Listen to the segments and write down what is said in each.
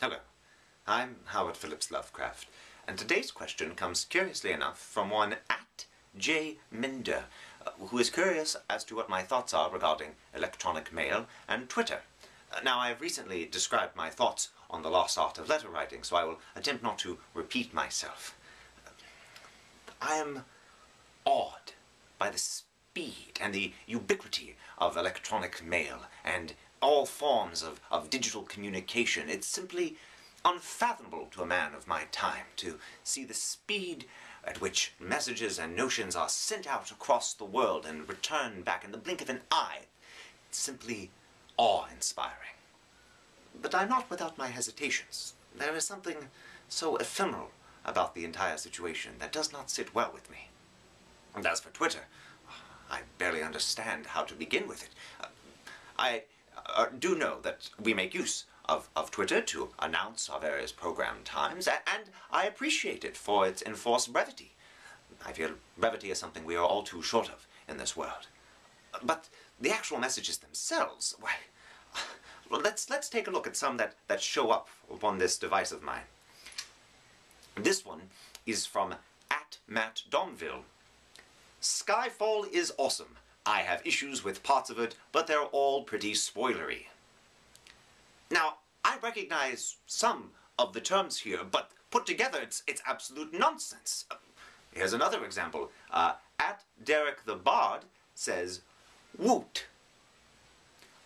Hello, I'm Howard Phillips Lovecraft, and today's question comes curiously enough from one at J. Minder, who is curious as to what my thoughts are regarding electronic mail and Twitter. Now, I have recently described my thoughts on the lost art of letter writing, so I will attempt not to repeat myself. I am awed by the speed and the ubiquity of electronic mail and all forms of digital communication. It's simply unfathomable to a man of my time to see the speed at which messages and notions are sent out across the world and returned back in the blink of an eye. It's simply awe-inspiring. But I'm not without my hesitations. There is something so ephemeral about the entire situation that does not sit well with me. And as for Twitter, I barely understand how to begin with it. I do know that we make use of Twitter to announce our various program times, and I appreciate it for its enforced brevity. I feel brevity is something we are all too short of in this world. But the actual messages themselves, why, well, let's take a look at some that show up upon this device of mine. This one is from @MattDomville. Skyfall is awesome. I have issues with parts of it, but they're all pretty spoilery. Now, I recognize some of the terms here, but put together it's absolute nonsense. Here's another example. @DerekTheBard says, Woot.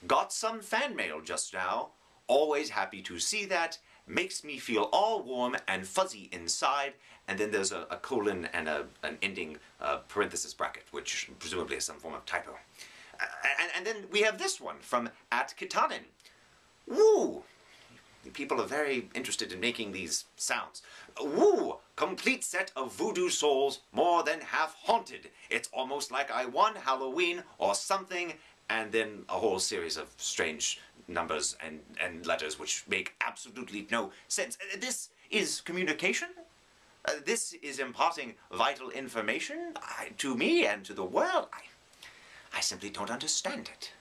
Got some fan mail just now. Always happy to see that. Makes me feel all warm and fuzzy inside. And then there's a colon and an ending parenthesis bracket, which presumably is some form of typo. And then we have this one from @Kitanin. Woo! People are very interested in making these sounds. Woo! Complete set of voodoo souls, more than half haunted. It's almost like I won Halloween or something, and then a whole series of strange numbers and letters which make absolutely no sense. This is communication? This is imparting vital information to me and to the world? I simply don't understand it.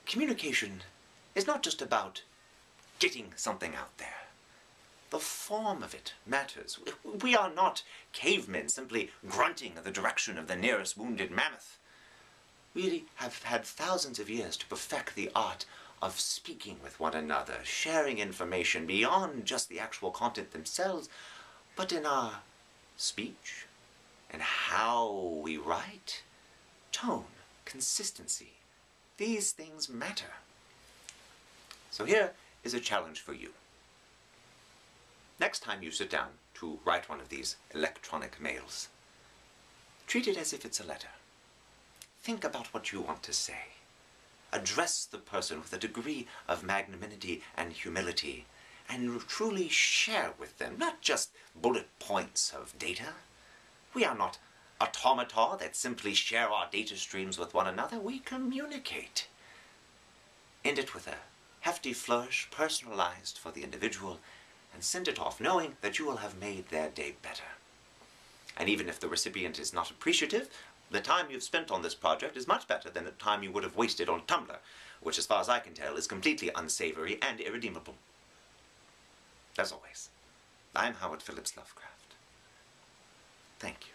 Communication is not just about getting something out there. The form of it matters. We are not cavemen simply grunting in the direction of the nearest wounded mammoth. We have had thousands of years to perfect the art of speaking with one another, sharing information beyond just the actual content themselves, but in our speech and how we write, tone, consistency. These things matter. So here is a challenge for you. Next time you sit down to write one of these electronic mails, treat it as if it's a letter. Think about what you want to say. Address the person with a degree of magnanimity and humility, and truly share with them, not just bullet points of data. We are not automata that simply share our data streams with one another. We communicate. End it with a hefty flourish, personalized for the individual, and send it off knowing that you will have made their day better. And even if the recipient is not appreciative, the time you've spent on this project is much better than the time you would have wasted on Tumblr, which, as far as I can tell, is completely unsavory and irredeemable. As always, I'm Howard Phillips Lovecraft. Thank you.